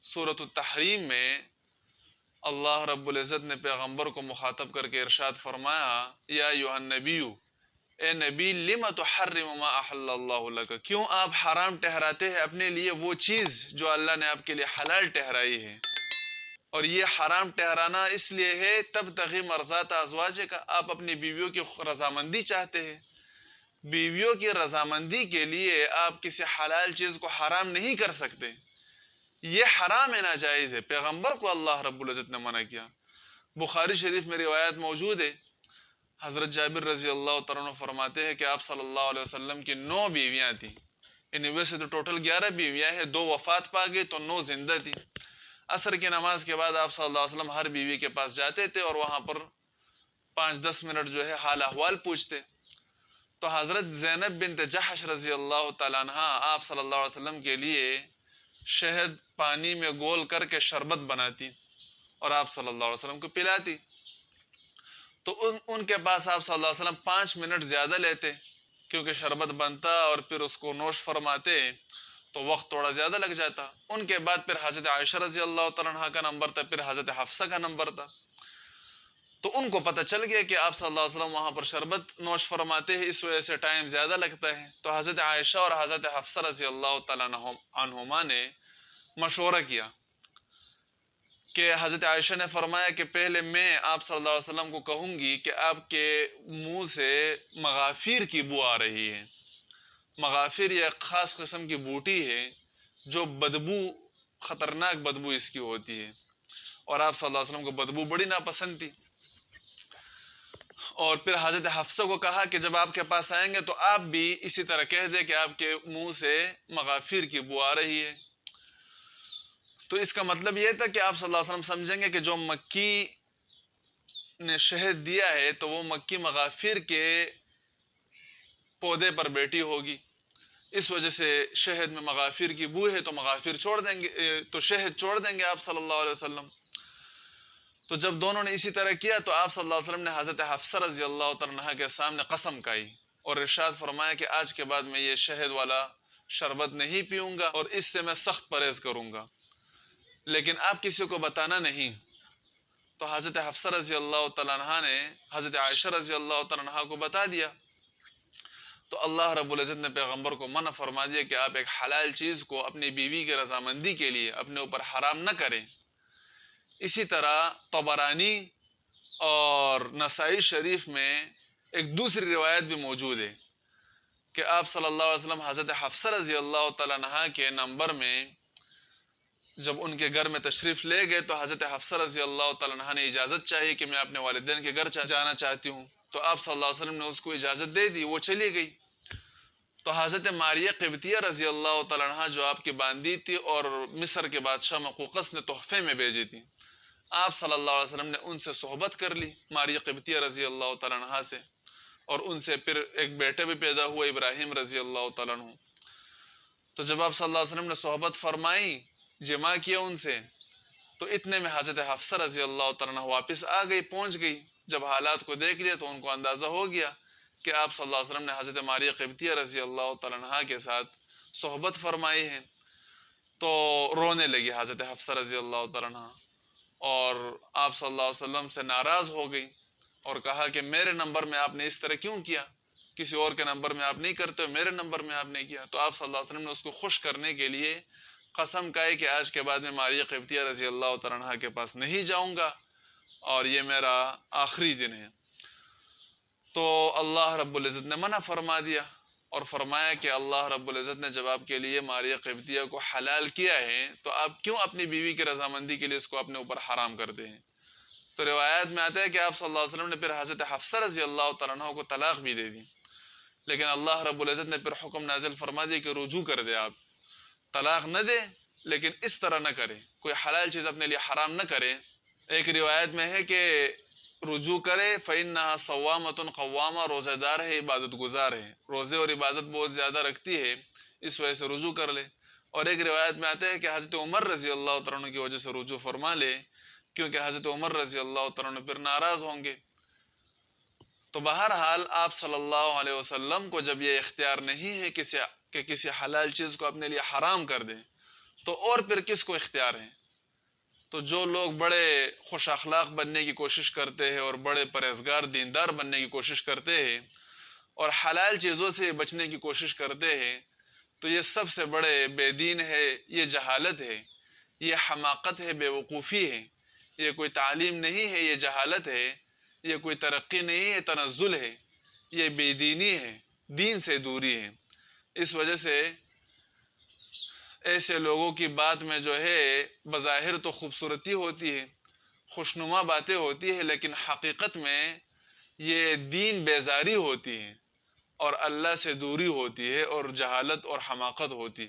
سورۃ التحریم میں اللہ رب العزت نے پیغمبر کو مخاطب کر کے ارشاد فرمایا، یا ایھا النبی، اے نبی، لم تحرم ما احل اللہ لک، کیوں آپ حرام ٹھہراتے ہیں اپنے لیے وہ چیز جو اللہ نے آپ کے لیے حلال ٹھہرائی ہے؟ اور یہ حرام ٹھہرانا اس لیے ہے تبتغی مرضات ازواجک، آپ اپنی بیویوں کی رضامندی چاہتے ہیں۔ بیویوں کی رضامندی کے لیے آپ کسی حلال چیز کو حرام نہیں کر سکتے، یہ حرام ہے، ناجائز ہے۔ پیغمبر کو اللہ رب العزت نے منع کیا۔ بخاری شریف میں روایت موجود ہے، حضرت جابر رضی اللہ تعالیٰ عنہ فرماتے ہیں کہ آپ صلی اللہ علیہ وسلم کی 9 بیویاں تھیں، یعنی ویسے تو ٹوٹل 11 بیویاں ہیں، 2 وفات پا گئی تو 9 زندہ تھیں۔ عصر کی نماز کے بعد آپ صلی اللہ علیہ وسلم ہر بیوی کے پاس جاتے تھے اور وہاں پر 5-10 منٹ جو ہے حال احوال پوچھتے۔ تو حضرت زینب بنت جحش رضی اللہ تعالیٰ عنہ آپ صلی اللہ علیہ وسلم کے لیے شہد پانی میں گول کر کے شربت بناتی اور آپ صلی اللہ علیہ وسلم کو پلاتی۔ تو ان کے پاس آپ صلی اللہ علیہ وسلم 5 منٹ زیادہ لیتے، کیونکہ شربت بنتا اور پھر اس کو نوش فرماتے تو وقت تھوڑا زیادہ لگ جاتا۔ ان کے بعد پھر حضرت عائشہ رضی اللہ تعالیٰ عنہ کا نمبر تھا، پھر حضرت حفصہ کا نمبر تھا۔ تو ان کو پتہ چل گیا کہ آپ صلی اللہ علیہ وسلم وہاں پر شربت نوش فرماتے ہیں، اس وجہ سے ٹائم زیادہ لگتا ہے۔ تو حضرت عائشہ اور حضرت حفصہ رضی اللہ تعالیٰ عنہما نے مشورہ کیا کہ حضرت عائشہ نے فرمایا کہ پہلے میں آپ صلی اللہ علیہ وسلم کو کہوں گی کہ آپ کے منہ سے مغافیر کی بو آ رہی ہے۔ مغافیر یہ ایک خاص قسم کی بوٹی ہے جو بدبو، خطرناک بدبو اس کی ہوتی ہے، اور آپ صلی اللہ علیہ وسلم کو بدبو بڑی ناپسند تھی۔ اور پھر حضرت حفصہ کو کہا کہ جب آپ کے پاس آئیں گے تو آپ بھی اسی طرح کہہ دیں کہ آپ کے منہ سے مغافیر کی بو آ رہی ہے۔ تو اس کا مطلب یہ تھا کہ آپ صلی اللہ علیہ وسلم سمجھیں گے کہ جو مکی نے شہد دیا ہے تو وہ مکی مغافیر کے پودے پر بیٹھی ہوگی، اس وجہ سے شہد میں مغافیر کی بو ہے تو مغافیر چھوڑ دیں گے، تو شہد چھوڑ دیں گے آپ صلی اللہ علیہ وسلم۔ تو جب دونوں نے اسی طرح کیا تو آپ صلی اللہ علیہ وسلم نے حضرت حفصہ رضی اللہ تعالیٰ عنہ کے سامنے قسم کھائی اور ارشاد فرمایا کہ آج کے بعد میں یہ شہد والا شربت نہیں پیوں گا اور اس سے میں سخت پرہیز کروں گا، لیکن آپ کسی کو بتانا نہیں۔ تو حضرت حفصہ رضی اللہ تعالیٰ عنہ نے حضرت عائشہ رضی اللہ تعالیٰ عنہ کو بتا دیا۔ تو اللہ رب العزت نے پیغمبر کو منع فرما دیا کہ آپ ایک حلال چیز کو اپنی بیوی کی رضامندی کے لیے اپنے اوپر حرام نہ کریں۔ اسی طرح طبرانی اور نسائی شریف میں ایک دوسری روایت بھی موجود ہے کہ آپ صلی اللہ علیہ وسلم حضرت حفصہ رضی اللہ تعالیٰ عنہ کے نمبر میں جب ان کے گھر میں تشریف لے گئے تو حضرت حفصہ رضی اللہ تعالیٰ عنہ نے اجازت چاہی کہ میں اپنے والدین کے گھر جانا چاہتی ہوں، تو آپ صلی اللہ علیہ وسلم نے اس کو اجازت دے دی، وہ چلی گئی۔ تو حضرت ماریہ قبطیہ رضی اللہ تعالیٰ عنہ جو آپ کی باندی تھی اور مصر کے بادشاہ مقوقس نے تحفے میں بھیجی تھی، آپ صلی اللہ علیہ وسلم نے ان سے صحبت کر لی، ماریہ قبطیہ رضی اللہ تعالیٰ عنہ سے، اور ان سے پھر ایک بیٹا بھی پیدا ہوا ابراہیم رضی اللہ تعالیٰ عنہ۔ تو جب آپ صلی اللہ علیہ وسلم نے صحبت فرمائی، جمع کیا ان سے، تو اتنے میں حضرت حفصہ رضی اللہ تعالیٰ عنہ واپس آ گئی، پہنچ گئی۔ جب حالات کو دیکھ لیا تو ان کو اندازہ ہو گیا کہ آپ صلی اللہ علیہ وسلم نے حضرت ماریہ قبطیہ رضی اللہ تعالیٰ عنہ کے ساتھ صحبت فرمائی ہے، تو رونے لگی حضرت حفصہ رضی اللہ تعالیٰ عنہ، اور آپ صلی اللہ علیہ وسلم سے ناراض ہو گئی اور کہا کہ میرے نمبر میں آپ نے اس طرح کیوں کیا، کسی اور کے نمبر میں آپ نہیں کرتے، میرے نمبر میں آپ نے کیا۔ تو آپ صلی اللہ علیہ وسلم نے اس کو خوش کرنے کے لیے قسم کھائی کہ آج کے بعد میں ماریہ قبطیہ رضی اللہ تعالیٰ عنہ کے پاس نہیں جاؤں گا اور یہ میرا آخری دن ہے۔ تو اللہ رب العزت نے منع فرما دیا اور فرمایا کہ اللہ رب العزت نے جب آپ کے لیے ماریہ قبطیہ کو حلال کیا ہے تو آپ کیوں اپنی بیوی کی رضامندی کے لیے اس کو اپنے اوپر حرام کرتے ہیں۔ تو روایات میں آتا ہے کہ آپ صلی اللہ علیہ وسلم نے پھر حضرت حفصہ رضی اللہ تعالیٰ عنہ کو طلاق بھی دے دی، لیکن اللہ رب العزت نے پھر حکم نازل فرما دیا کہ رجوع کر دے، آپ طلاق نہ دے لیکن اس طرح نہ کرے، کوئی حلال چیز اپنے لیے حرام نہ کرے۔ ایک روایت میں ہے کہ رجوع کرے، فَإِنَّهَا صَوَّامَةٌ قَوَّامَةٌ، روزہ دار ہے، عبادت گزار ہے، روزے اور عبادت بہت زیادہ رکھتی ہے، اس وجہ سے رجوع کر لے۔ اور ایک روایت میں آتا ہے کہ حضرت عمر رضی اللہ تعالیٰ عنہ کی وجہ سے رجوع فرما لے، کیونکہ حضرت عمر رضی اللہ تعالیٰ عنہ پھر ناراض ہوں گے۔ تو بہرحال آپ صلی اللہ علیہ وسلم کو جب یہ اختیار نہیں ہے کہ کسی حلال چیز کو اپنے لیے حرام کر دیں، تو اور پھر کس کو اختیار ہے؟ تو جو لوگ بڑے خوش اخلاق بننے کی کوشش کرتے ہیں اور بڑے پرہیزگار دیندار بننے کی کوشش کرتے ہیں اور حلال چیزوں سے بچنے کی کوشش کرتے ہیں، تو یہ سب سے بڑے بے دین ہے، یہ جہالت ہے، یہ حماقت ہے، بے وقوفی ہے، یہ کوئی تعلیم نہیں ہے، یہ جہالت ہے، یہ کوئی ترقی نہیں ہے، تنزل ہے، یہ بے دینی ہے، دین سے دوری ہے۔ اس وجہ سے ایسے لوگوں کی بات میں جو ہے بظاہر تو خوبصورتی ہوتی ہے، خوشنما باتیں ہوتی ہے، لیکن حقیقت میں یہ دین بیزاری ہوتی ہے اور اللہ سے دوری ہوتی ہے اور جہالت اور حماقت ہوتی ہے۔